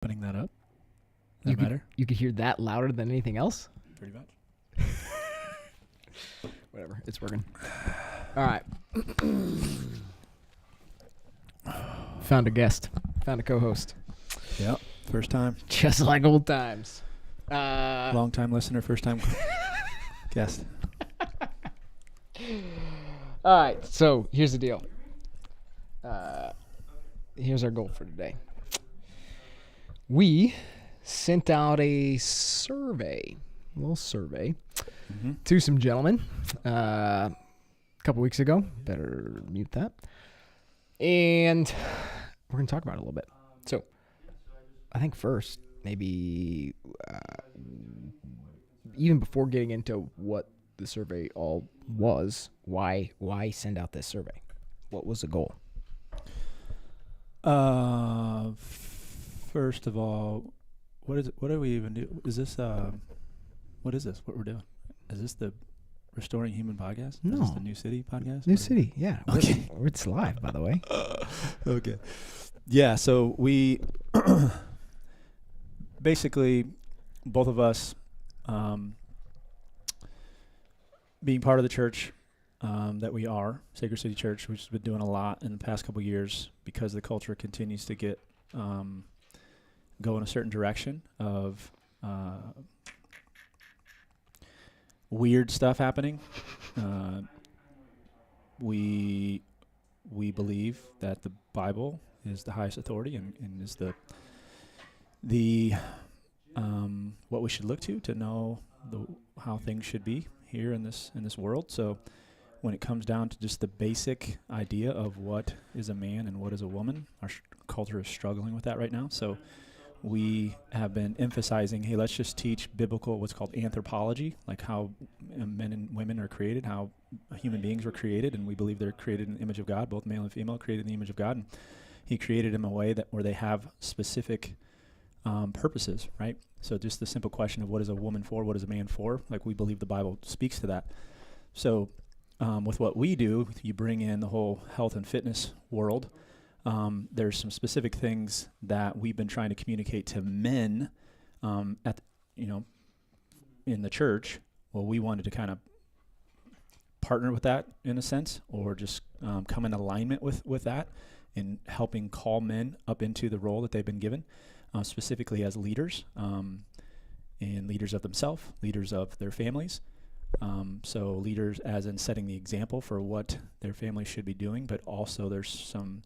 Opening that up. Does You that matter? You could hear that louder than anything else? Pretty much. Whatever. It's working. All right. Found a guest. Found a co-host. Yep. First time. Just like old times. Long time listener, first time guest. All right. So here's the deal. Here's our goal for today. We sent out a little survey, to some gentlemen a couple weeks ago. Better mute that. And we're going to talk about it a little bit. So I think first, maybe even before getting into what the survey all was, why send out this survey? What was the goal? First of all, what is it? What do we even do? Is this what is this? What we're doing? Is this the Restoring Human podcast? No. Is this the New City podcast? New City, yeah. Okay. It's live, by the way. Okay. Yeah, so we basically, both of us, being part of the church that we are, Sacred City Church, which has been doing a lot in the past couple of years because the culture continues to get go in a certain direction of weird stuff happening. We believe that the Bible is the highest authority and is the what we should look to know how things should be here in this world. So when it comes down to just the basic idea of what is a man and what is a woman, our culture is struggling with that right now. So we have been emphasizing, hey, let's just teach biblical, what's called anthropology, like how men and women are created, how human beings were created, and we believe they're created in the image of God, both male and female, created in the image of God. And he created them in a way that where they have specific purposes, right? So just the simple question of what is a woman for, what is a man for, like we believe the Bible speaks to that. So with what we do, you bring in the whole health and fitness world. There's some specific things that we've been trying to communicate to men in the church. Well, we wanted to kind of partner with that in a sense, or just come in alignment with that in helping call men up into the role that they've been given, specifically as leaders, and leaders of themselves, leaders of their families. So leaders as in setting the example for what their family should be doing, but also there's some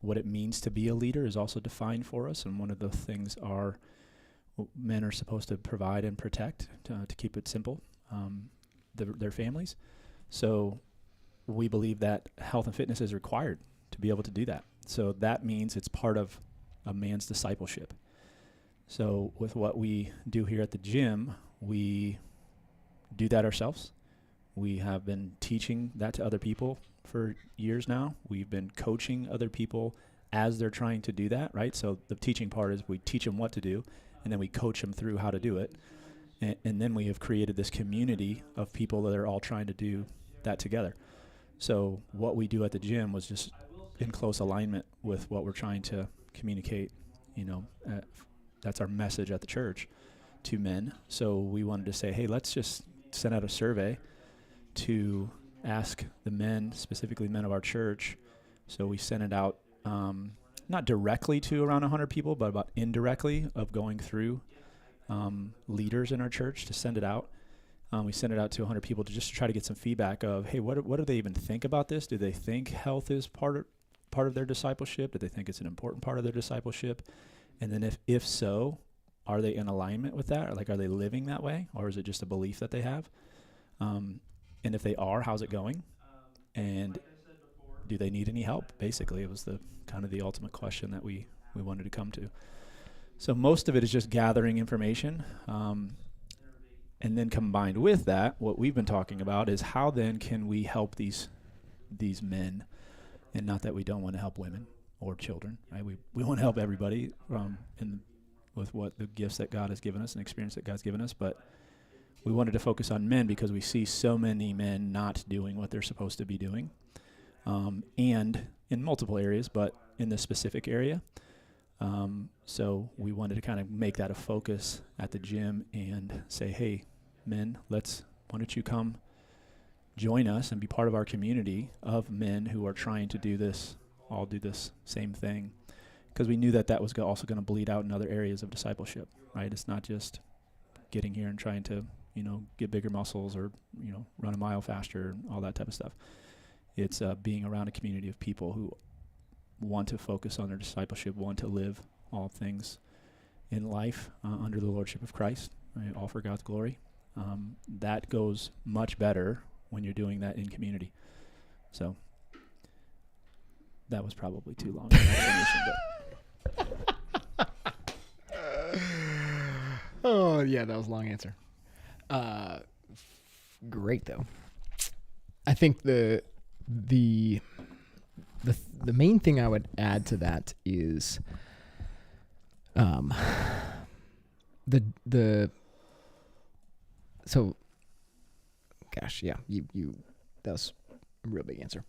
what it means to be a leader is also defined for us, and one of the things are men are supposed to provide and protect, to keep it simple, their families. So we believe that health and fitness is required to be able to do that. So that means it's part of a man's discipleship. So with what we do here at the gym, we do that ourselves. We have been teaching that to other people for years now. We've been coaching other people as they're trying to do that, right? So the teaching part is we teach them what to do, and then we coach them through how to do it. And then we have created this community of people that are all trying to do that together. So what we do at the gym was just in close alignment with what we're trying to communicate, that's our message at the church to men. So we wanted to say, hey, let's just send out a survey to ask the men, specifically men of our church. So we sent it out, not directly to around 100 people, but about indirectly of going through leaders in our church to send it out. We sent it out to 100 people to just try to get some feedback of, hey, what do they even think about this? Do they think health is part of their discipleship? Do they think it's an important part of their discipleship? And then if so, are they in alignment with that? Or like, are they living that way? Or is it just a belief that they have? And if they are, how's it going? And do they need any help? Basically, it was the kind of the ultimate question that we wanted to come to. So most of it is just gathering information. And then combined with that, what we've been talking about is how then can we help these men, and not that we don't want to help women or children, right? We want to help everybody with what the gifts that God has given us and experience that God's given us, but we wanted to focus on men because we see so many men not doing what they're supposed to be doing, and in multiple areas, but in this specific area, So we wanted to kind of make that a focus at the gym and say, hey, men, why don't you come join us and be part of our community of men who are trying to do this same thing. Because we knew that was also going to bleed out in other areas of discipleship, right? It's not just getting here and trying to, get bigger muscles or, run a mile faster, all that type of stuff. It's being around a community of people who want to focus on their discipleship, want to live all things in life under the lordship of Christ, right? All for God's glory. That goes much better when you're doing that in community. So that was probably too long. Oh yeah, that was a long answer. Great though. I think the main thing I would add to that is that was a real big answer.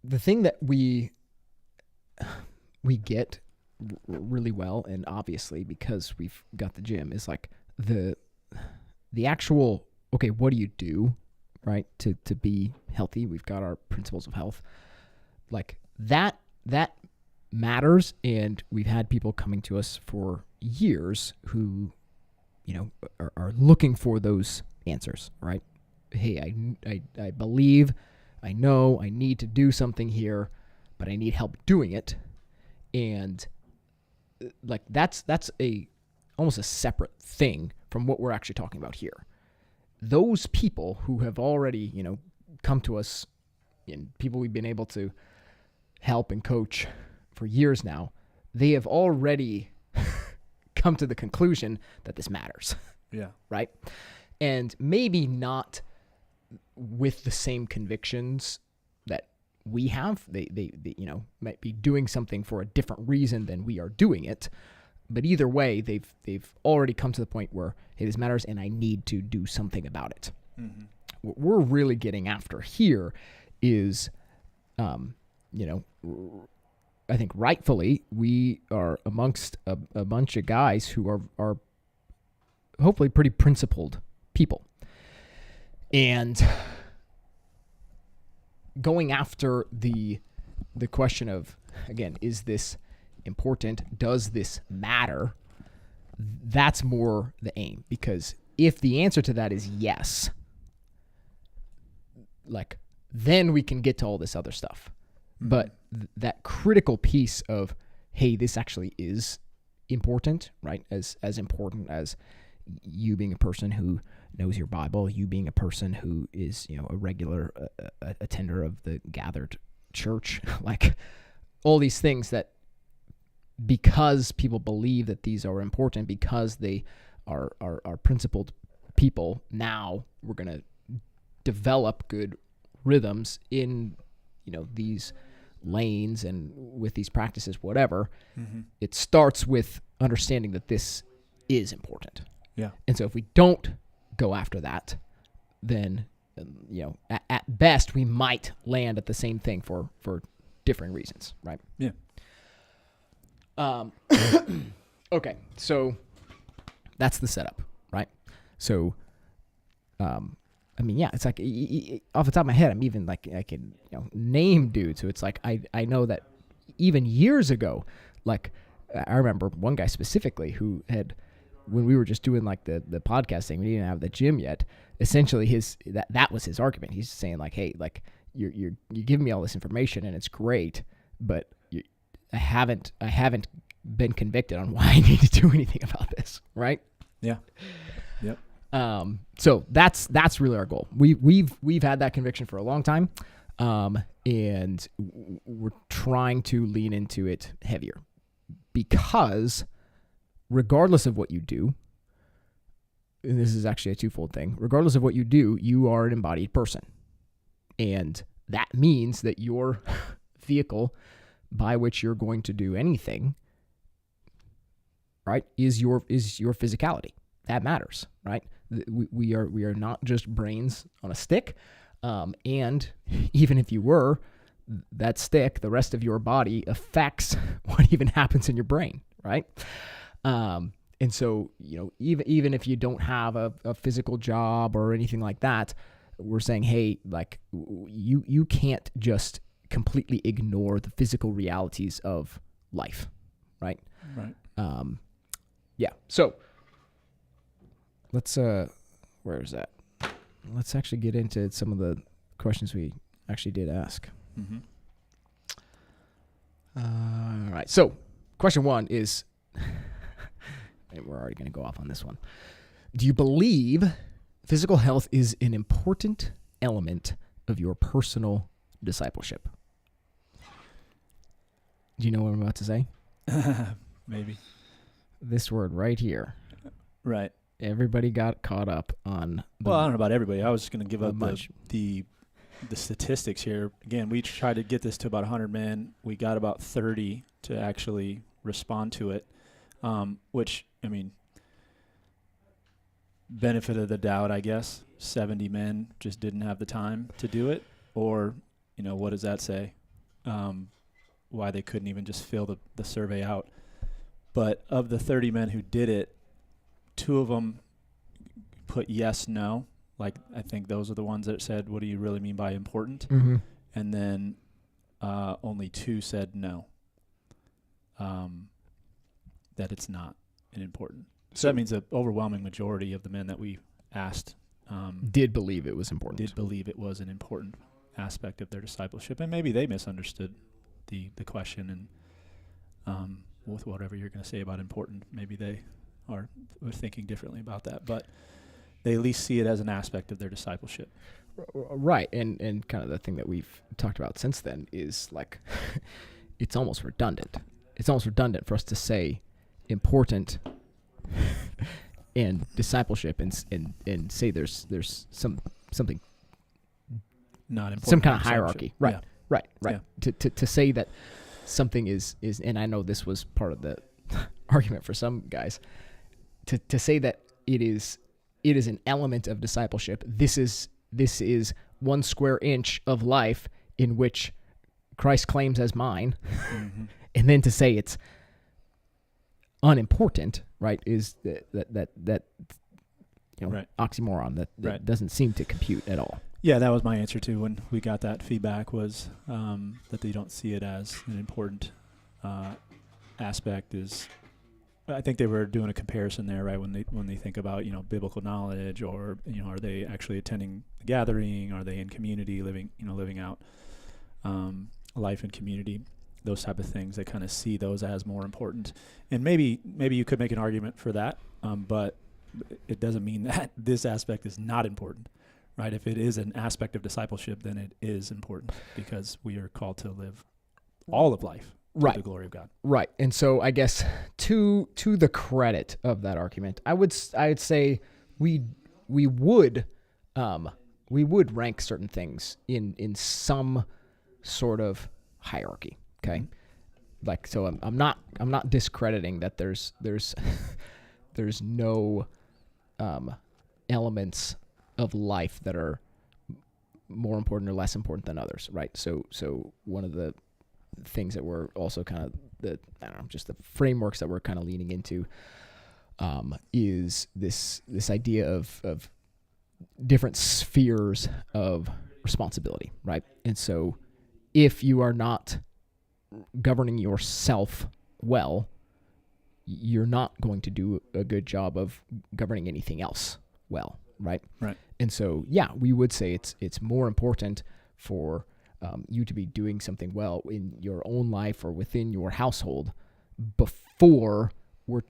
The thing that we get really well, and obviously because we've got the gym, is like the actual, okay, what do you do, right, to be healthy? We've got our principles of health. Like that matters, and we've had people coming to us for years who, are looking for those answers, right? Hey, I believe, I know I need to do something here, but I need help doing it. And like that's almost a separate thing from what we're actually talking about here. Those people who have already, come to us, and people we've been able to help and coach for years now, they have already come to the conclusion that this matters. Yeah. Right? And maybe not with the same convictions that we have. They might be doing something for a different reason than we are doing it. But either way, they've already come to the point where, hey, this matters and I need to do something about it. Mm-hmm. What we're really getting after here is, I think rightfully, we are amongst a bunch of guys who are hopefully pretty principled people. And going after the question of, again, is this important? Does this matter? That's more the aim. Because if the answer to that is yes, like, then we can get to all this other stuff. Mm-hmm. But that critical piece of, hey, this actually is important, right? As important as you being a person who knows your Bible, you being a person who is, a regular attender of the gathered church, like all these things that, because people believe that these are important, because they are principled people, now we're going to develop good rhythms in, these lanes and with these practices, whatever. Mm-hmm. It starts with understanding that this is important. Yeah. And so if we don't go after that, then, at best we might land at the same thing for different reasons, right? Yeah. Okay, so that's the setup, right? So, it's like off the top of my head, I'm even like I can name dudes. So it's like I know that even years ago, like I remember one guy specifically who had, when we were just doing like the podcast thing, we didn't have the gym yet. Essentially, that was his argument. He's saying like, hey, like you're giving me all this information and it's great, but I haven't been convicted on why I need to do anything about this, right? Yeah. Yep. So that's really our goal. We've had that conviction for a long time, and we're trying to lean into it heavier, because regardless of what you do, and this is actually a twofold thing, regardless of what you do, you are an embodied person, and that means that your vehicle by which you're going to do anything, right, is your physicality. That matters, right? We are not just brains on a stick, and even if you were, that stick, the rest of your body, affects what even happens in your brain, right? And so, even if you don't have a physical job or anything like that, we're saying, hey, like you can't just completely ignore the physical realities of life, right? Right. Yeah. So let's where is that? Let's actually get into some of the questions we actually did ask. Mm-hmm. All right. So question 1 is, and we're already going to go off on this one. Do you believe physical health is an important element of your personal discipleship? Do you know what I'm about to say? Maybe. This word right here. Right. Everybody got caught up on. Well, I don't know about everybody. I was just going to give up much. the statistics here. Again, we tried to get this to about 100 men. We got about 30 to actually respond to it, which, I mean, benefit of the doubt, I guess. 70 men just didn't have the time to do it. Or, what does that say? Why they couldn't even just fill the survey out. But of the 30 men who did it, 2 of them put yes, no. Like, I think those are the ones that said, what do you really mean by important? Mm-hmm. And then only 2 said no, that it's not an important. So that means the overwhelming majority of the men that we asked did believe it was important. Did believe it was an important aspect of their discipleship. And maybe they misunderstood the question, and with whatever you're going to say about important, maybe they were thinking differently about that. But they at least see it as an aspect of their discipleship. Right. And kind of the thing that we've talked about since then is like, it's almost redundant. It's almost redundant for us to say important and discipleship and say there's something, not important, some kind of hierarchy. Right. Yeah. Right. Yeah. To say that something is, and I know this was part of the argument for some guys, to say that it is an element of discipleship. This is 1 square inch of life in which Christ claims as mine. Mm-hmm. And then to say it's unimportant, right, is that Right. oxymoron that Right. doesn't seem to compute at all. Yeah, that was my answer too when we got that feedback, was that they don't see it as an important aspect. Is, I think they were doing a comparison there, right? When they think about biblical knowledge, or are they actually attending the gathering? Are they in community, living out life in community? Those type of things. They kind of see those as more important, and maybe you could make an argument for that, but it doesn't mean that this aspect is not important. Right. If it is an aspect of discipleship, then it is important, because we are called to live all of life to the glory of God. Right. And so I guess to the credit of that argument, I would say we would rank certain things in some sort of hierarchy. Okay. Like, so I'm not discrediting that there's no elements of life that are more important or less important than others, right? So one of the things that we're also kind of just the frameworks that we're kind of leaning into is this idea of different spheres of responsibility, right? And so if you are not governing yourself well, you're not going to do a good job of governing anything else well, right? Right. And so, yeah, we would say it's more important for you to be doing something well in your own life or within your household before we're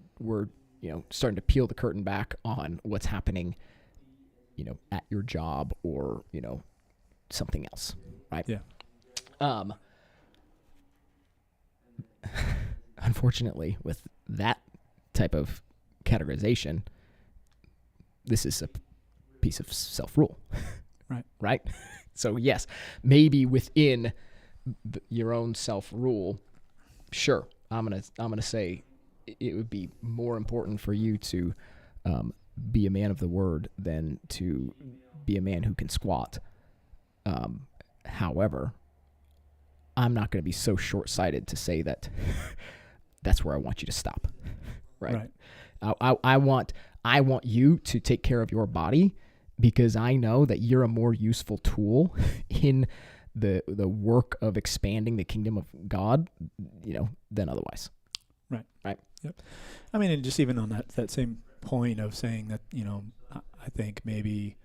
starting to peel the curtain back on what's happening, at your job or something else, right? Yeah. Unfortunately, with that type of categorization, this is a piece of self-rule. Right? So yes, maybe within your own self-rule, sure, I'm gonna say it would be more important for you to be a man of the word than to be a man who can squat. However, I'm not going to be so short-sighted to say that that's where I want you to stop. Right. I want you to take care of your body because I know that you're a more useful tool in the work of expanding the kingdom of God, than otherwise. Right. Yep. I mean, and just even on that same point of saying that, I think maybe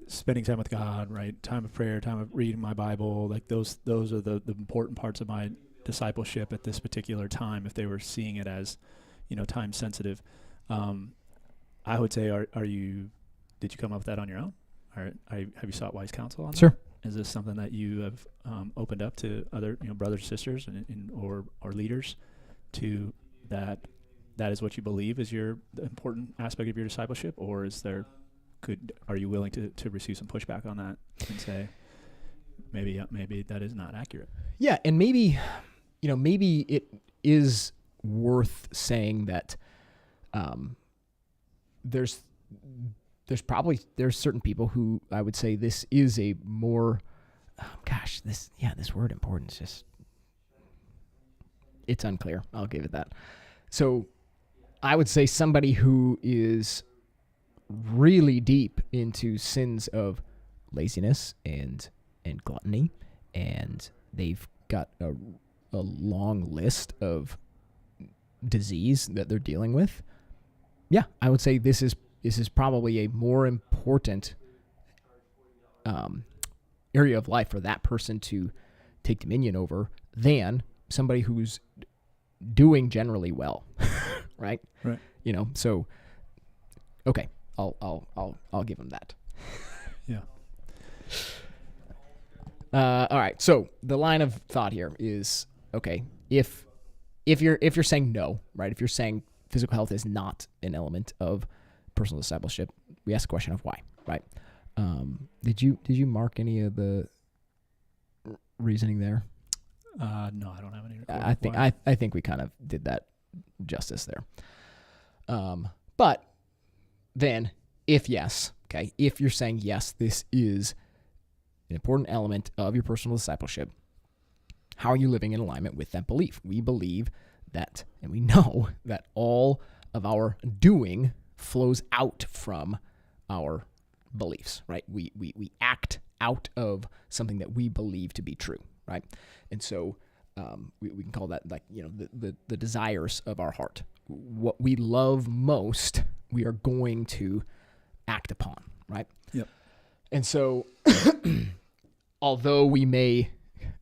spending time with God, right? Time of prayer, time of reading my Bible, like those are the important parts of my discipleship at this particular time. If they were seeing it as, time sensitive, I would say, did you come up with that on your own? Or have you sought wise counsel on that? Sure. Is this something that you have opened up to other, brothers, sisters, or leaders to that is what you believe is the important aspect of your discipleship, or are you willing to receive some pushback on that and say maybe that is not accurate? Yeah, and maybe it is worth saying that there's certain people who I would say this is a more this word important is just, it's unclear. I'll give it that. So I would say somebody who is really deep into sins of laziness and gluttony, and they've got a long list of disease that they're dealing with. Yeah, I would say this is probably a more important area of life for that person to take dominion over than somebody who's doing generally well, right? Right. So okay, I'll give them that. Yeah. All right. So the line of thought here is, okay, if you're saying no, right? If you're saying physical health is not an element of personal discipleship, we ask the question of why, right? Did you mark any of the reasoning there? No, I don't have any. I think we kind of did that justice there. But then if yes, okay, if you're saying yes, this is an important element of your personal discipleship, how are you living in alignment with that belief? We believe that, and we know that all of our doing flows out from our beliefs, right? We act out of something that we believe to be true, right? And so we can call that the desires of our heart. What we love most, we are going to act upon, right? Yep. And so although we may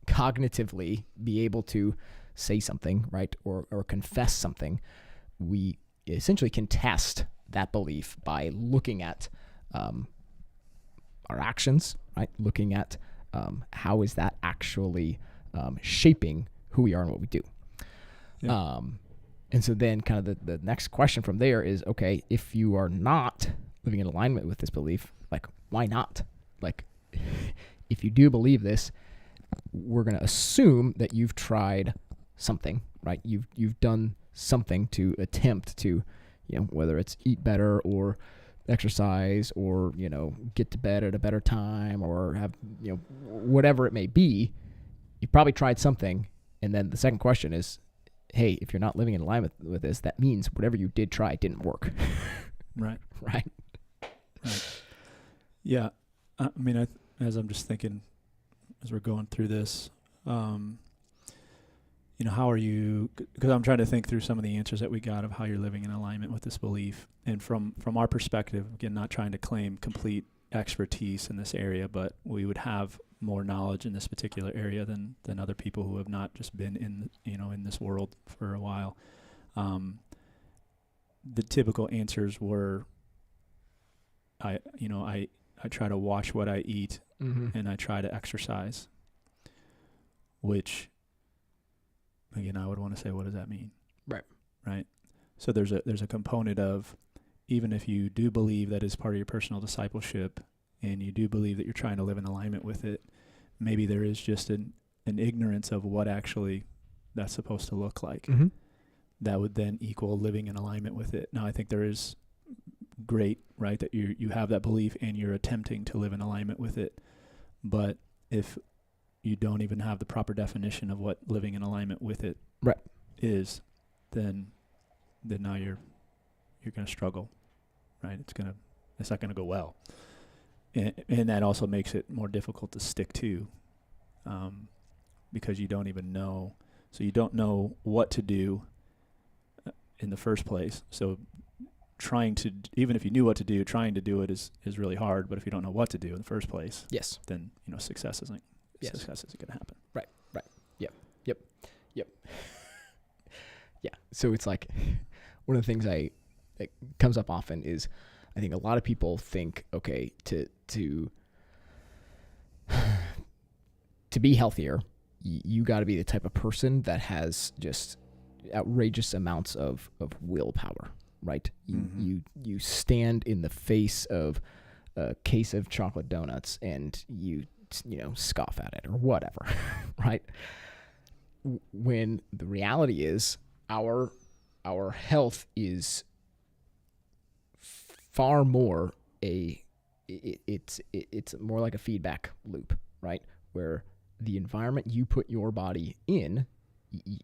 cognitively be able to say something, right, or confess something, we essentially can test that belief by looking at our actions, right? Looking at how is that actually shaping who we are and what we do. Yeah. And so then kind of the next question from there is, okay, if you are not living in alignment with this belief, like, why not? Like, if you do believe this, we're going to assume that you've tried something, right? You've done something to attempt to, whether it's eat better or exercise or, get to bed at a better time or have, whatever it may be, you probably tried something. And then the second question is, hey, if you're not living in alignment with this, that means whatever you did try didn't work. Right. Right. Yeah. I mean, as I'm just thinking, as we're going through this, how are you, because I'm trying to think through some of the answers that we got of how you're living in alignment with this belief. And from our perspective, again, not trying to claim complete expertise in this area, but we would have more knowledge in this particular area than other people who have not just been in this world for a while. The typical answers were, I try to watch what I eat, mm-hmm. and I try to exercise, which, again, I would want to say, what does that mean? Right. So there's a component of, even if you do believe that is part of your personal discipleship and you do believe that you're trying to live in alignment with it, maybe there is just an ignorance of what actually that's supposed to look like. Mm-hmm. That would then equal living in alignment with it. Now, I think there is great, right, that you have that belief and you're attempting to live in alignment with it. But if you don't even have the proper definition of what living in alignment with it Right. is, then now you're going to struggle, right? It's not going to go well. And that also makes it more difficult to stick to, because you don't even know. So you don't know what to do in the first place. So even if you knew what to do, trying to do it is really hard. But if you don't know what to do in the first place, Yes. then success isn't Yes. going to happen. Right. Yep. Yeah. So it's like one of the things that comes up often is I think a lot of people think, okay, to be healthier, you got to be the type of person that has just outrageous amounts of willpower, right? You stand in the face of a case of chocolate donuts and you scoff at it or whatever, right? When the reality is our health is far more it's more like a feedback loop, right? Where the environment you put your body in,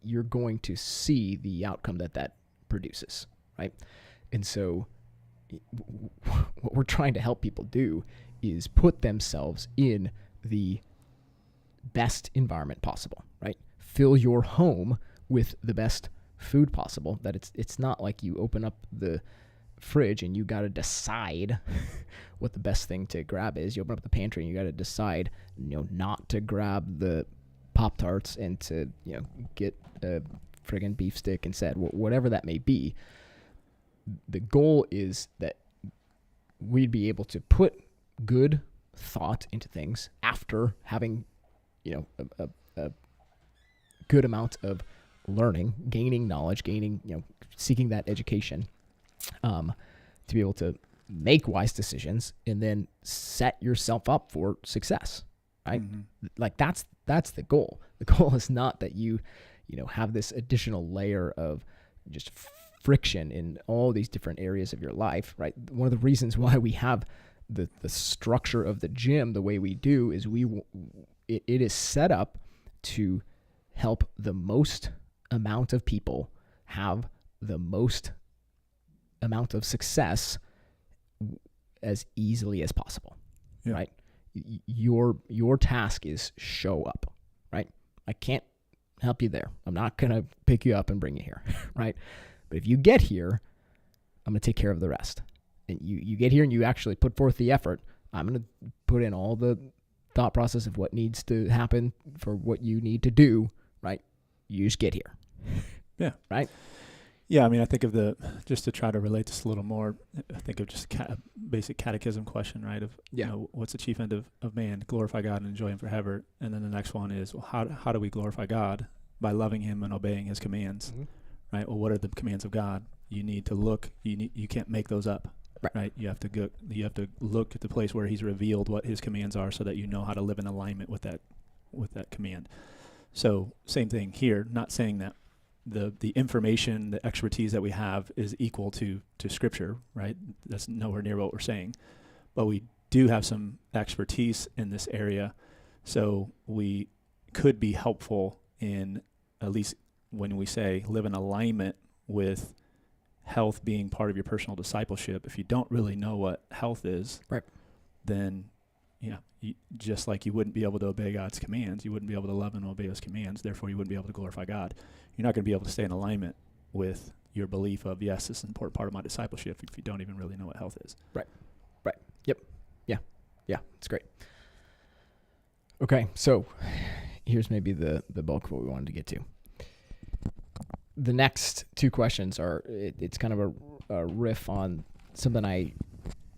you're going to see the outcome that produces, right? And so what we're trying to help people do is put themselves in the best environment possible, right? Fill your home with the best food possible. That it's not like you open up the fridge and you got to decide what the best thing to grab is. You open up the pantry and you got to decide, not to grab the Pop-Tarts and to, get a friggin' beef stick instead, whatever that may be. The goal is that we'd be able to put good thought into things after having, a good amount of learning, gaining knowledge, seeking that education, to be able to make wise decisions and then set yourself up for success, right? Mm-hmm. Like that's the goal. The goal is not that you have this additional layer of just friction in all these different areas of your life, right? One of the reasons why we have the structure of the gym the way we do is it is set up to help the most amount of people have the most amount of success as easily as possible, right? Your task is show up, right? I can't help you there. I'm not going to pick you up and bring you here, right? But if you get here, I'm going to take care of the rest. And you get here and you actually put forth the effort. I'm going to put in all the thought process of what needs to happen for what you need to do, right? You just get here. Yeah. Right? Yeah, I mean, I think of just to try to relate this a little more, I think of just a basic catechism question, right? Of, what's the chief end of man? Glorify God and enjoy him forever. And then the next one is, well, how do we glorify God? By loving him and obeying his commands, right? Well, what are the commands of God? You need to look, you can't make those up, right? You have to look at the place where he's revealed what his commands are so that you know how to live in alignment with that command. So same thing here, not saying that the information, the expertise that we have is equal to Scripture, right? That's nowhere near what we're saying. But we do have some expertise in this area, so we could be helpful in, at least when we say live in alignment with health being part of your personal discipleship. If you don't really know what health is, right, then just like you wouldn't be able to obey God's commands, you wouldn't be able to love and obey his commands, therefore you wouldn't be able to glorify God. You're not going to be able to stay in alignment with your belief of, yes, this is an important part of my discipleship, if you don't even really know what health is. Right. Yep. Yeah, it's great. Okay, so here's maybe the bulk of what we wanted to get to. The next two questions are, it's kind of a riff on something I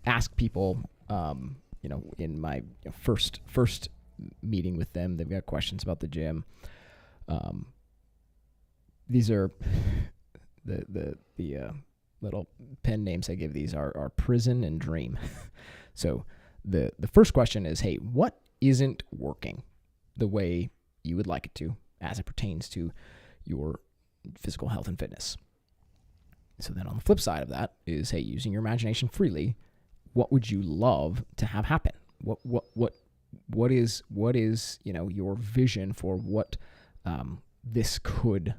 ask people, in my first meeting with them. They've got questions about the gym. These are the little pen names I give these are prison and dream. So the first question is, hey, what isn't working the way you would like it to as it pertains to your physical health and fitness? So then on the flip side of that is, hey, using your imagination freely, what would you love to have happen? What what is your vision for what this could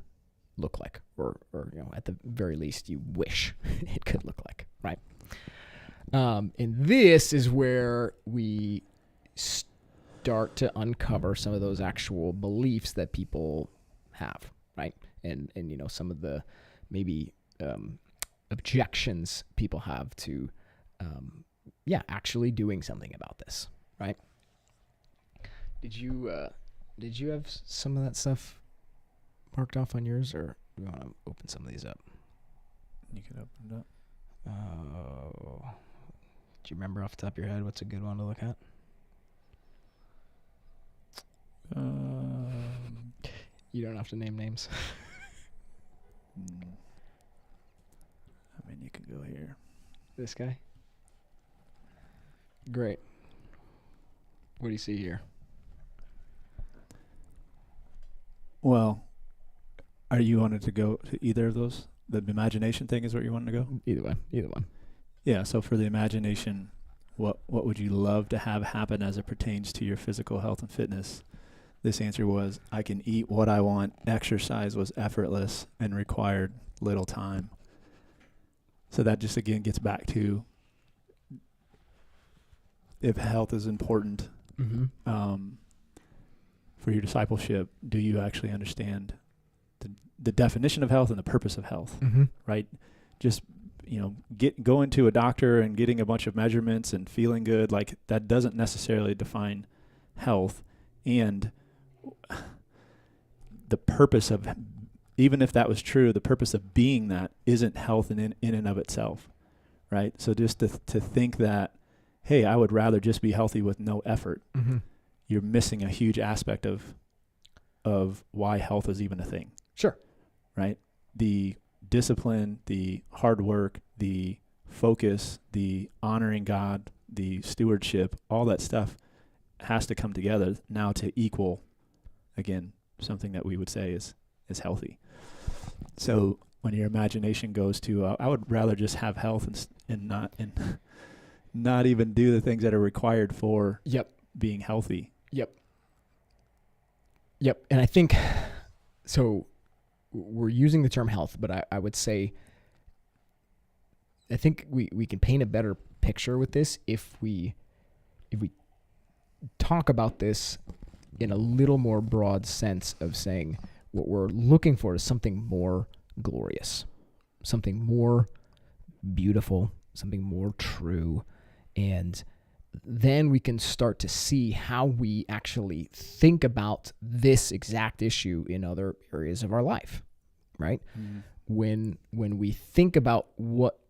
look like, or at the very least you wish it could look like, right? And this is where we start to uncover some of those actual beliefs that people have, right? And some of the maybe objections people have to actually doing something about this, right? Did you have some of that stuff marked off on yours, or do you want to open some of these up? You can open it up. Do you remember off the top of your head what's a good one to look at? You don't have to name names. I mean, you can go here. This guy? Great. What do you see here? Well, are you wanted to go to either of those? The imagination thing is what you wanted to go? Either one. Yeah, so for the imagination, what would you love to have happen as it pertains to your physical health and fitness? This answer was, I can eat what I want. Exercise was effortless and required little time. So that just again gets back to, if health is important for your discipleship, do you actually understand the definition of health and the purpose of health, right? Just, going to a doctor and getting a bunch of measurements and feeling good, like that doesn't necessarily define health. And the purpose of, even if that was true, the purpose of being that isn't health in and of itself, right? So just to think that, hey, I would rather just be healthy with no effort, you're missing a huge aspect of why health is even a thing. Sure. Right? The discipline, the hard work, the focus, the honoring God, the stewardship, all that stuff has to come together now to equal, again, something that we would say is healthy. So when your imagination goes to, I would rather just have health and not even do the things that are required for being healthy. Yep. And I think, so we're using the term health, but I would say, I think we can paint a better picture with this if we talk about this in a little more broad sense of saying what we're looking for is something more glorious, something more beautiful, something more true. And then we can start to see how we actually think about this exact issue in other areas of our life, right? When we think about what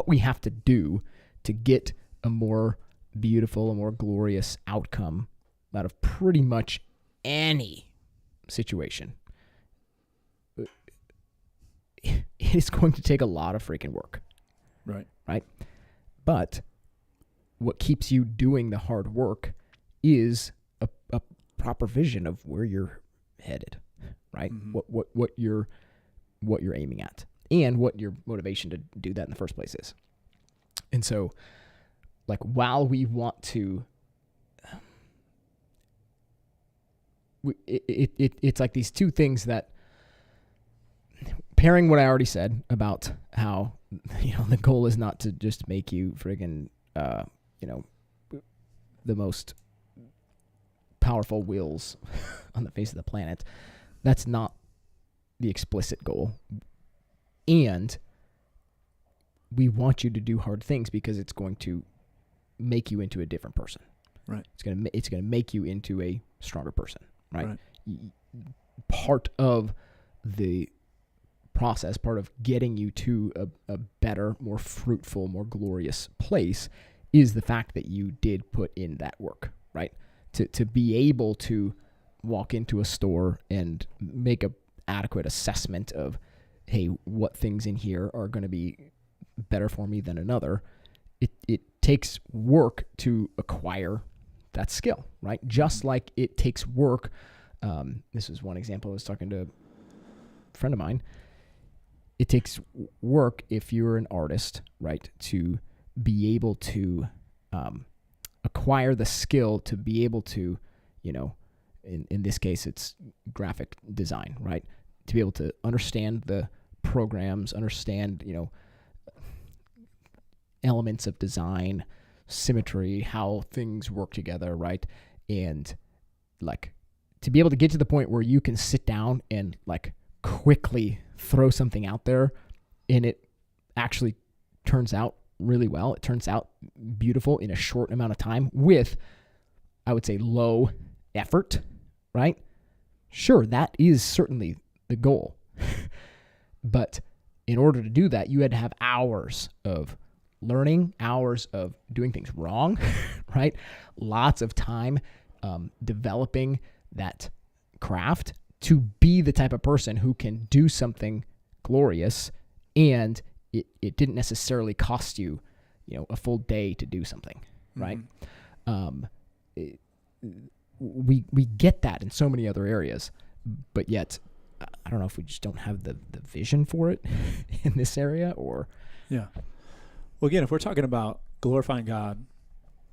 we have to do to get a more beautiful, a more glorious outcome out of pretty much any situation, it is going to take a lot of freaking work. Right? But what keeps you doing the hard work is a proper vision of where you're headed, right? What you're aiming at, and what your motivation to do that in the first place is. And so, like, while we want to, it's like these two things that, pairing what I already said about how, the goal is not to just make you friggin', the most powerful wills on the face of the planet. That's not the explicit goal. And we want you to do hard things because it's going to make you into a different person. Right. It's going to make you into a stronger person, right? Part of the process, part of getting you to a better, more fruitful, more glorious place is the fact that you did put in that work, right? To be able to walk into a store and make a adequate assessment of, hey, what things in here are going to be better for me than another. It takes work to acquire that skill, right? Just like it takes work. This is one example. I was talking to a friend of mine. It takes work if you're an artist, right, to be able to acquire the skill to be able to, in this case, it's graphic design, right? To be able to understand the programs, understand, elements of design, symmetry, how things work together, right? And like to be able to get to the point where you can sit down and like quickly throw something out there and it actually turns out really well. It turns out beautiful in a short amount of time with, I would say, low effort, right? Sure, that is certainly the goal. But in order to do that, you had to have hours of learning, hours of doing things wrong, right? Lots of time developing that craft to be the type of person who can do something glorious, and it didn't necessarily cost you, a full day to do something, right? We get that in so many other areas, but yet I don't know if we just don't have the vision for it in this area, or yeah. Well, again, if we're talking about glorifying God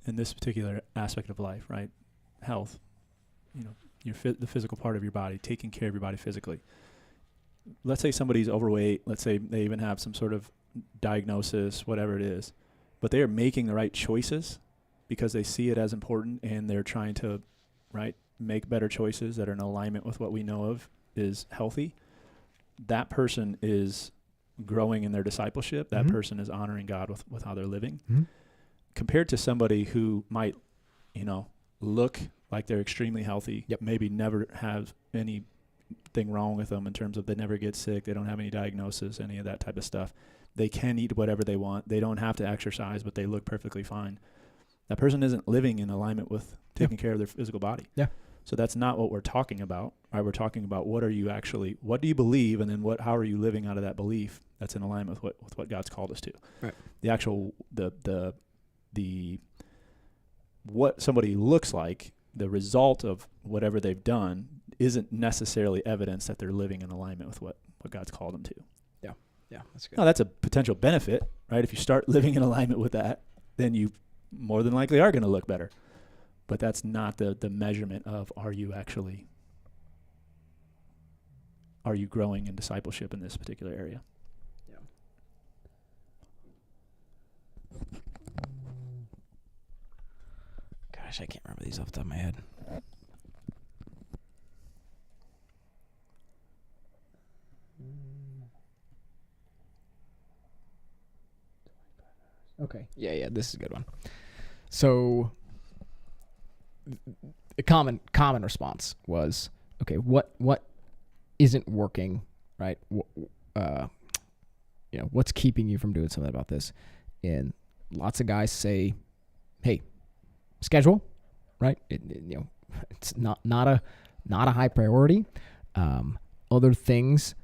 in this particular aspect of life, right? Health, the physical part of your body, taking care of your body physically. Let's say somebody's overweight. Let's say they even have some sort of diagnosis, whatever it is, but they are making the right choices because they see it as important, and they're trying to, right, make better choices that are in alignment with what we know of is healthy. That person is growing in their discipleship. That person is honoring God with how they're living. Compared to somebody who might, look like they're extremely healthy, maybe never have anything wrong with them in terms of they never get sick, they don't have any diagnosis, any of that type of stuff. They can eat whatever they want. They don't have to exercise, but they look perfectly fine. That person isn't living in alignment with taking care of their physical body. Yeah. So that's not what we're talking about, right? We're talking about what do you believe, and then how are you living out of that belief that's in alignment with what God's called us to. Right. The actual, the what somebody looks like, the result of whatever they've done isn't necessarily evidence that they're living in alignment with what God's called them to. Yeah. Yeah. That's good. Now, that's a potential benefit, right? If you start living in alignment with that, then you more than likely are going to look better. But that's not the measurement of are you growing in discipleship in this particular area? Yeah. Gosh, I can't remember these off the top of my head. Okay. Yeah, this is a good one. So a common response was, okay, what isn't working, right? What's keeping you from doing something about this? And lots of guys say, hey, schedule, right? It's not a high priority. Other things,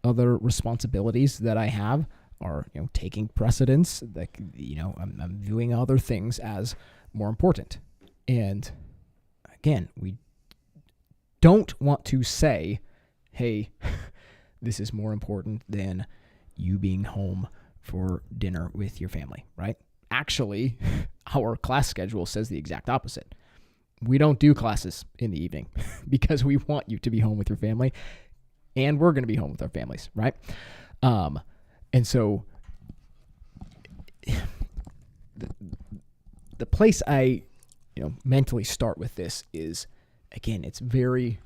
other responsibilities that I have are, taking precedence. Like, I'm viewing other things as more important. And again, we don't want to say, hey, this is more important than you being home for dinner with your family, right? Actually, our class schedule says the exact opposite. We don't do classes in the evening because we want you to be home with your family, and we're going to be home with our families, right? And so the place I mentally start with this is, again, it's very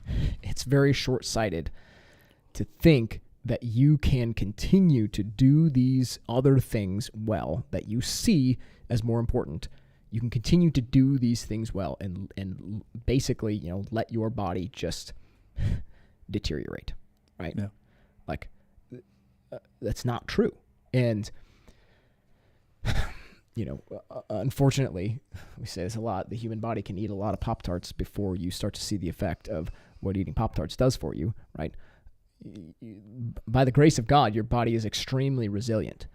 short-sighted to think that you can continue to do these other things well that you see as more important. You can continue to do these things well and basically, let your body just deteriorate, right? Yeah. Like, that's not true. And unfortunately, we say this a lot, the human body can eat a lot of Pop-Tarts before you start to see the effect of what eating Pop-Tarts does for you, right? By the grace of God, your body is extremely resilient.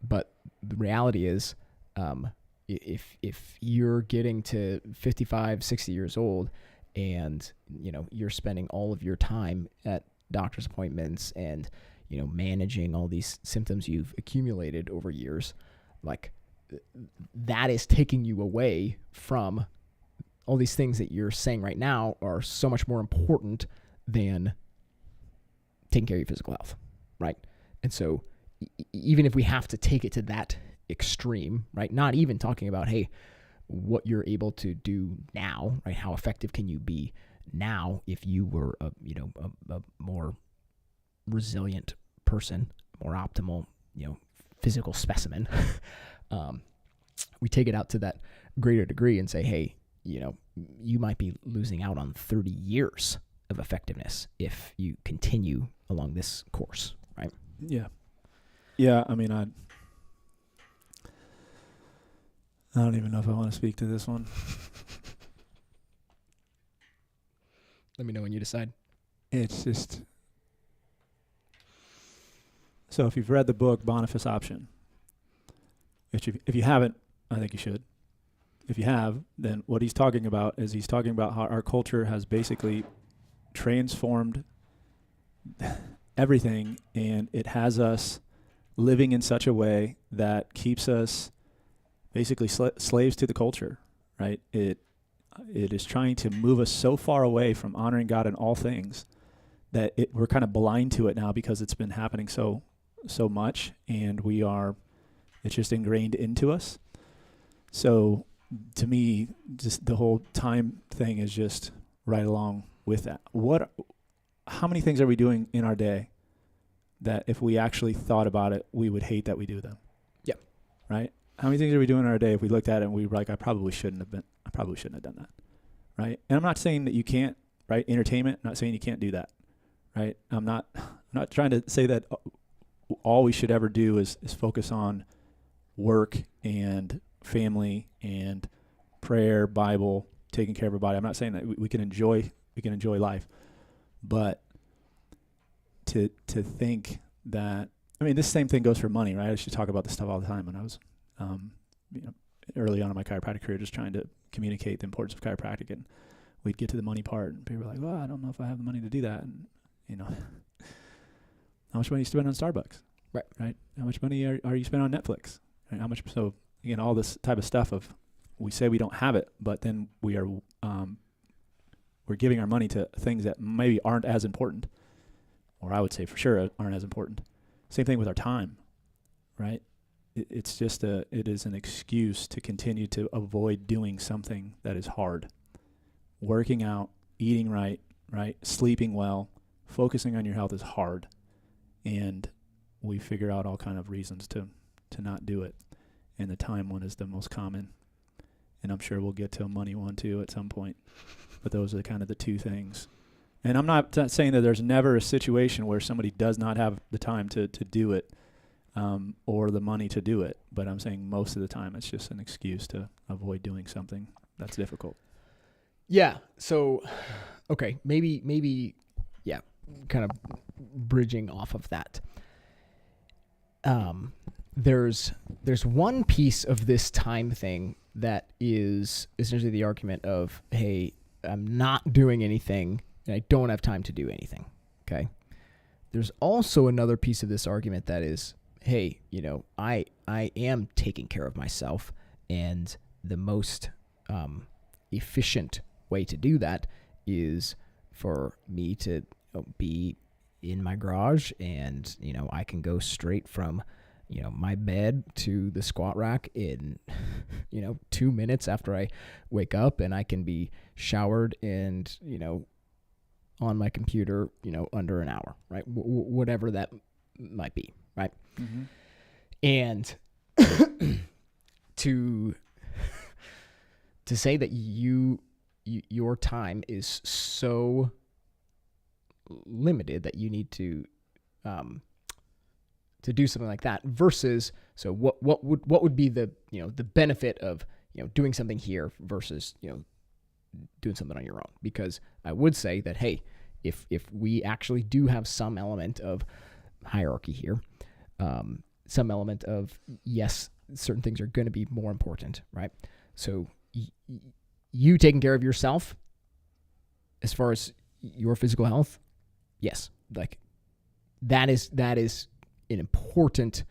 But the reality is, if you're getting to 55, 60 years old and, you're spending all of your time at doctor's appointments and, managing all these symptoms you've accumulated over years, like, that is taking you away from all these things that you're saying right now are so much more important than taking care of your physical health, right? And so even if we have to take it to that extreme, right? Not even talking about, hey, what you're able to do now, right? How effective can you be now if you were a more resilient person, more optimal, physical specimen. We take it out to that greater degree and say, hey, you might be losing out on 30 years of effectiveness if you continue along this course, right? Yeah. Yeah, I mean, I don't even know if I want to speak to this one. Let me know when you decide. It's just... So if you've read the book Boniface Option, if you haven't, I think you should. If you have, then what he's talking about is he's talking about how our culture has basically transformed everything, and it has us living in such a way that keeps us basically slaves to the culture, right? It is trying to move us so far away from honoring God in all things that we're kind of blind to it now because it's been happening so much, and it's just ingrained into us. So to me, just the whole time thing is just right along with that. How many things are we doing in our day that if we actually thought about it, we would hate that we do them? Yep. Right? How many things are we doing in our day if we looked at it and we were like, I probably shouldn't have done that. Right? And I'm not saying that you can't, right? Entertainment, I'm not saying you can't do that. Right? I'm not trying to say that all we should ever do is focus on work and family and prayer, Bible, taking care of our body. I'm not saying that we can enjoy life, but to think that, I mean, this same thing goes for money, right? I used to talk about this stuff all the time when I was, early on in my chiropractic career, just trying to communicate the importance of chiropractic, and we'd get to the money part, and people were like, well, I don't know if I have the money to do that, and how much money you spend on Starbucks, right? How much money are you spending on Netflix? Right? How much? So all this type of stuff of, we say we don't have it, but then we're giving our money to things that maybe aren't as important, or I would say for sure aren't as important. Same thing with our time, right? It's just it is an excuse to continue to avoid doing something that is hard. Working out, eating right, sleeping well, focusing on your health is hard, and we figure out all kind of reasons to not do it. And the time one is the most common. And I'm sure we'll get to a money one too at some point. But those are kind of the two things. And I'm not saying that there's never a situation where somebody does not have the time to do it, or the money to do it. But I'm saying most of the time it's just an excuse to avoid doing something that's difficult. Yeah. So, okay, maybe, yeah, kind of bridging off of that. There's one piece of this time thing that is essentially the argument of, hey, I'm not doing anything and I don't have time to do anything. Okay. There's also another piece of this argument that is, hey, I am taking care of myself, and the most efficient way to do that is for me to be in my garage, and I can go straight from my bed to the squat rack in 2 minutes after I wake up, and I can be showered and on my computer under an hour, right? Whatever that might be, right? Mm-hmm. And to say that your time is so limited that you need to do something like that, versus, so what would be the the benefit of doing something here versus doing something on your own? Because I would say that, hey, if we actually do have some element of hierarchy here, some element of, yes, certain things are going to be more important, right? So you taking care of yourself as far as your physical health, yes, like that is an important,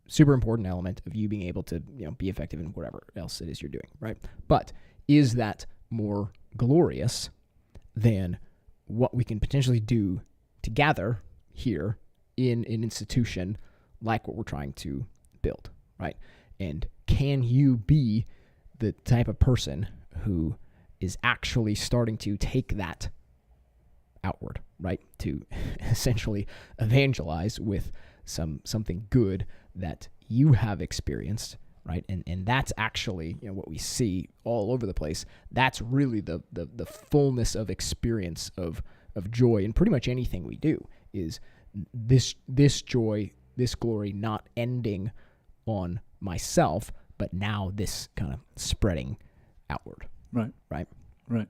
super important element of you being able to be effective in whatever else it is you're doing, right? But is that more glorious than what we can potentially do together here in an institution like what we're trying to build, right? And can you be the type of person who is actually starting to take that outward, right? To essentially evangelize with something good that you have experienced, right? And that's actually, what we see all over the place. That's really the fullness of experience of joy in pretty much anything we do, is this joy, this glory not ending on myself, but now this kind of spreading outward. Right. Right. Right.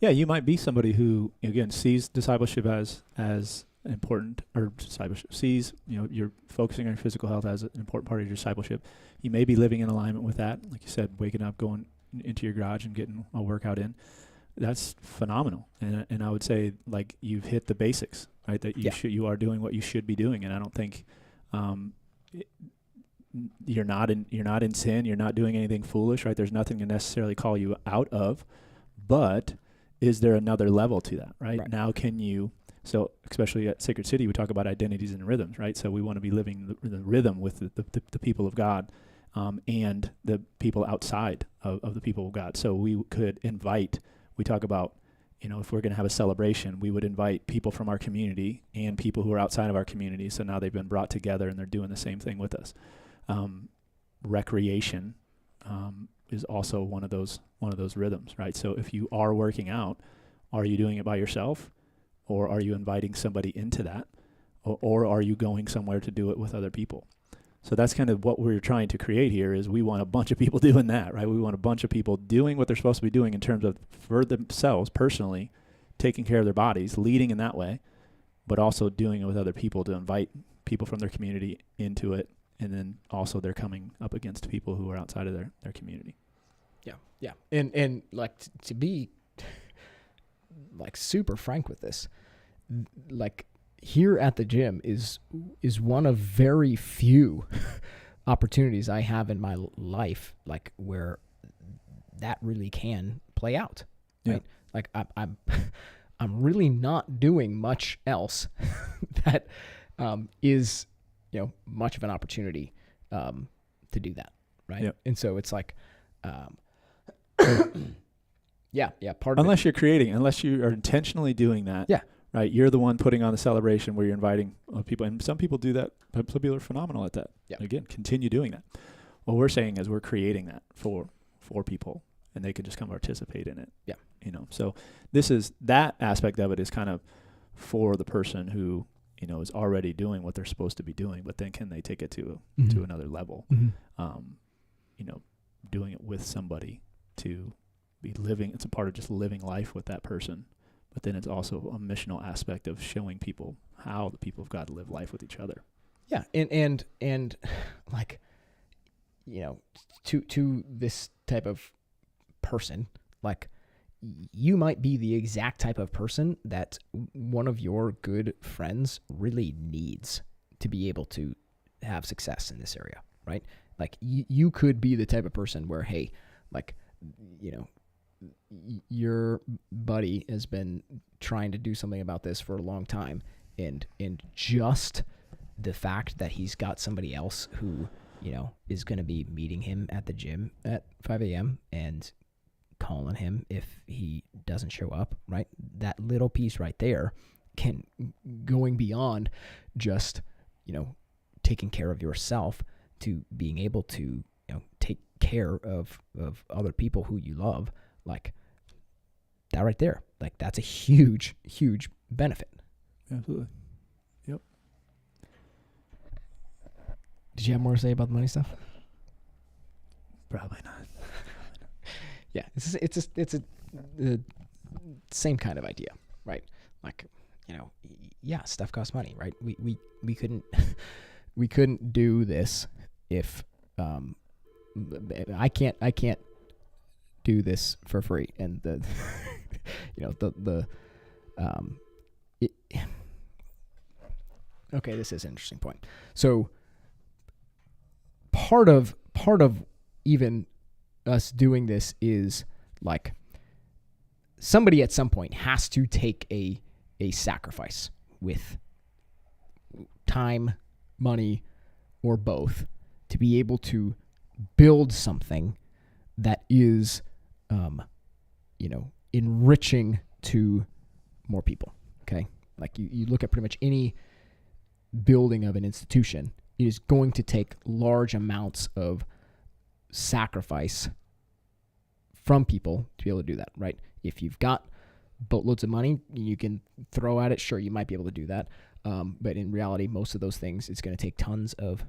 Yeah, you might be somebody who, again, sees discipleship as important, or discipleship sees, you're focusing on your physical health as an important part of your discipleship. You may be living in alignment with that. Like you said, waking up, going into your garage and getting a workout in. That's phenomenal. And I would say, like, you've hit the basics, right? That you are doing what you should be doing. And I don't think you're not in sin. You're not doing anything foolish, right? There's nothing to necessarily call you out of, but is there another level to that, right? Now can you, so especially at Sacred City, we talk about identities and rhythms, right? So we want to be living the rhythm with the people of God and the people outside of the people of God. So we could invite, we talk about, if we're going to have a celebration, we would invite people from our community and people who are outside of our community. So now they've been brought together and they're doing the same thing with us. Recreation is also one of those rhythms, right? So if you are working out, are you doing it by yourself, or are you inviting somebody into that, or are you going somewhere to do it with other people? So that's kind of what we're trying to create here. Is we want a bunch of people doing that, right? We want a bunch of people doing what they're supposed to be doing in terms of, for themselves personally, taking care of their bodies, leading in that way, but also doing it with other people to invite people from their community into it. And then also they're coming up against people who are outside of their community. Yeah. And like, to be like super frank with this, like, here at the gym is one of very few opportunities I have in my life, like, where that really can play out, right? Like, I'm really not doing much else that is much of an opportunity to do that, right? Yep. And so it's like, unless you are intentionally doing that, yeah, right? You're the one putting on the celebration where you're inviting people, and some people do that. Some people are phenomenal at that. Yeah. Again, continue doing that. What we're saying is we're creating that for people, and they can just come participate in it. Yeah. So that aspect of it is kind of for the person who is already doing what they're supposed to be doing, but then can they take it to another level? Mm-hmm. Doing it with somebody to be living. It's a part of just living life with that person, but then it's also a missional aspect of showing people how the people of God live life with each other. Yeah, and like, to this type of person, like, you might be the exact type of person that one of your good friends really needs to be able to have success in this area, right? Like, you could be the type of person where, hey, like, your buddy has been trying to do something about this for a long time, and just the fact that he's got somebody else who, is going to be meeting him at the gym at 5 a.m. and calling him if he doesn't show up, right? That little piece right there can, going beyond just, taking care of yourself, to being able to, take care of other people who you love, like, that right there, like, that's a huge, huge benefit. Absolutely. Yep. Did you have more to say about the money stuff? Probably not. Yeah, it's the same kind of idea, right? Like, stuff costs money, right? We couldn't we couldn't do this if I can't do this for free, and the okay, this is an interesting point. So part of even us doing this is, like, somebody at some point has to take a sacrifice with time, money, or both to be able to build something that is, enriching to more people. Okay. Like you look at pretty much any building of an institution, it is going to take large amounts of sacrifice from people to be able to do that, right? If you've got boatloads of money you can throw at it, sure, you might be able to do that. But in reality, most of those things, it's going to take tons of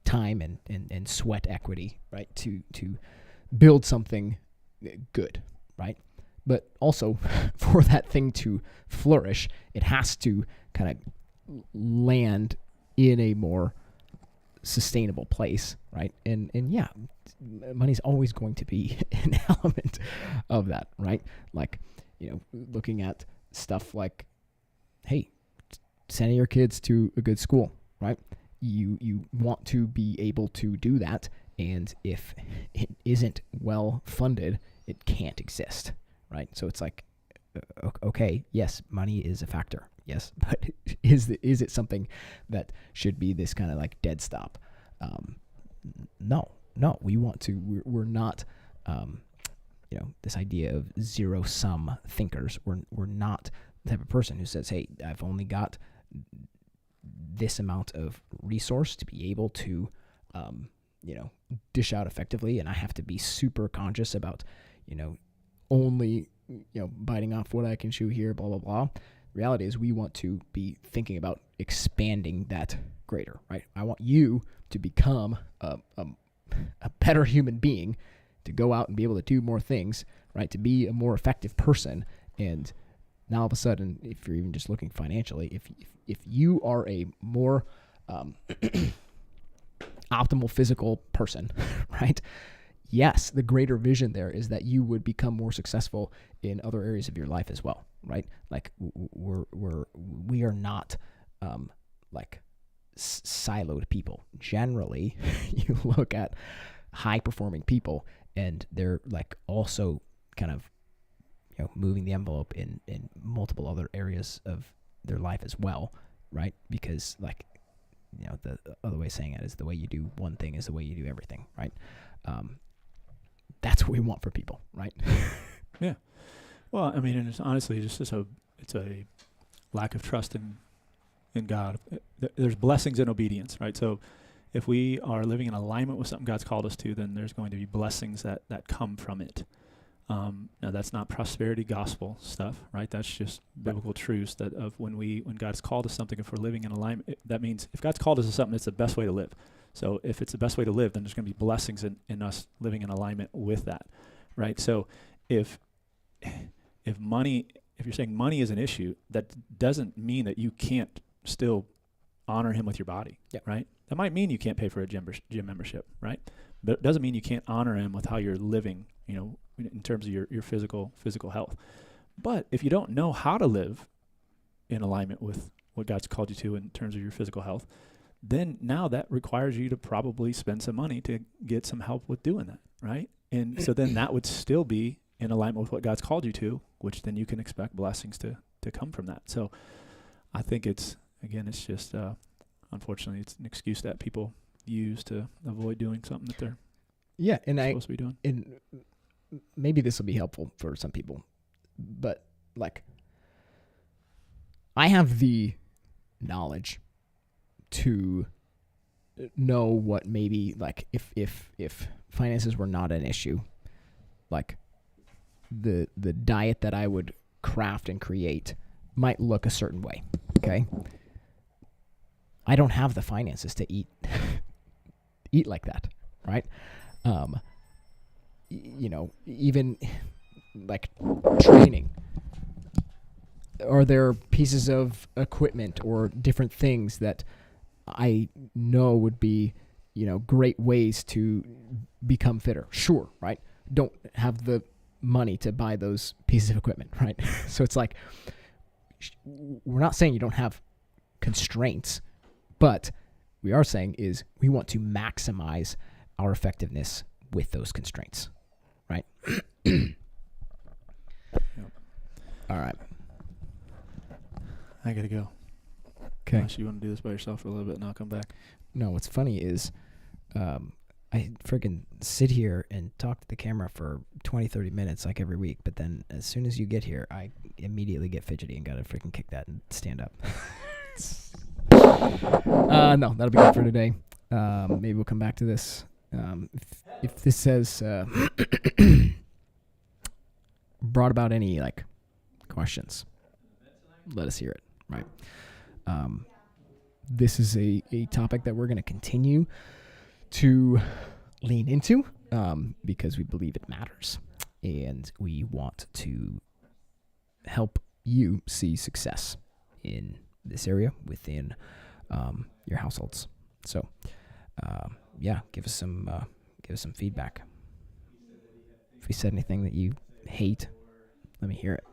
time and sweat equity, right? To build something good, right? But also for that thing to flourish, it has to kind of land in a more sustainable place, right? And yeah, money's always going to be an element of that, right? Like, looking at stuff like, hey, sending your kids to a good school, right? You want to be able to do that, and if it isn't well funded, it can't exist, right? So it's like, okay, yes, money is a factor, yes, but is it something that should be this kind of like dead stop? No, we want to. We're not, this idea of zero sum thinkers. We're not the type of person who says, hey, I've only got this amount of resource to be able to, dish out effectively, and I have to be super conscious about, only, biting off what I can chew here, blah, blah, blah. The reality is we want to be thinking about expanding that greater, right? I want you to become a better human being, to go out and be able to do more things, right? To be a more effective person. And now all of a sudden, if you're even just looking financially, if you are a more optimal physical person, right? Yes, the greater vision there is that you would become more successful in other areas of your life as well, right? Like we are not like siloed people. Generally, you look at high performing people, and they're like also kind of moving the envelope in multiple other areas of their life as well, right? Because like the other way of saying it is, the way you do one thing is the way you do everything, right? That's what we want for people, right? Yeah. Well, I mean, and it's honestly it's a lack of trust in God. There's blessings in obedience, right? So if we are living in alignment with something God's called us to, then there's going to be blessings that come from it. Now that's not prosperity gospel stuff, right? That's just biblical truths that when God's called us something, if we're living in alignment, that means if God's called us to something, it's the best way to live. So if it's the best way to live, then there's going to be blessings in us living in alignment with that, right? So if you're saying money is an issue, that doesn't mean that you can't still honor Him with your body, right? That might mean you can't pay for a gym membership, right? But it doesn't mean you can't honor Him with how you're living, in terms of your physical health. But if you don't know how to live in alignment with what God's called you to in terms of your physical health, then now that requires you to probably spend some money to get some help with doing that, right? And so then that would still be in alignment with what God's called you to, which then you can expect blessings to come from that. So I think it's just, unfortunately, it's an excuse that people use to avoid doing something that they're supposed to be doing. And maybe this will be helpful for some people, but like, I have the knowledge to know what maybe, like, if finances were not an issue, like the diet that I would craft and create might look a certain way. Okay. I don't have the finances to eat like that. Right. Even like training, are there pieces of equipment or different things that I know would be, great ways to become fitter? Sure. Right. Don't have the money to buy those pieces of equipment. Right. So it's like, we're not saying you don't have constraints, but we are saying is we want to maximize our effectiveness with those constraints. Right. Yep. All right. I gotta go. Okay. Unless you want to do this by yourself for a little bit, and I'll come back. No, what's funny is I freaking sit here and talk to the camera for 20, 30 minutes like every week, but then as soon as you get here, I immediately get fidgety and gotta freaking kick that and stand up. No, that'll be good for today. Maybe we'll come back to this. If this says brought about any like questions, let us hear it. Right. This is a topic that we're going to continue to lean into because we believe it matters, and we want to help you see success in this area within your households. So, give us some feedback. If we said anything that you hate, let me hear it.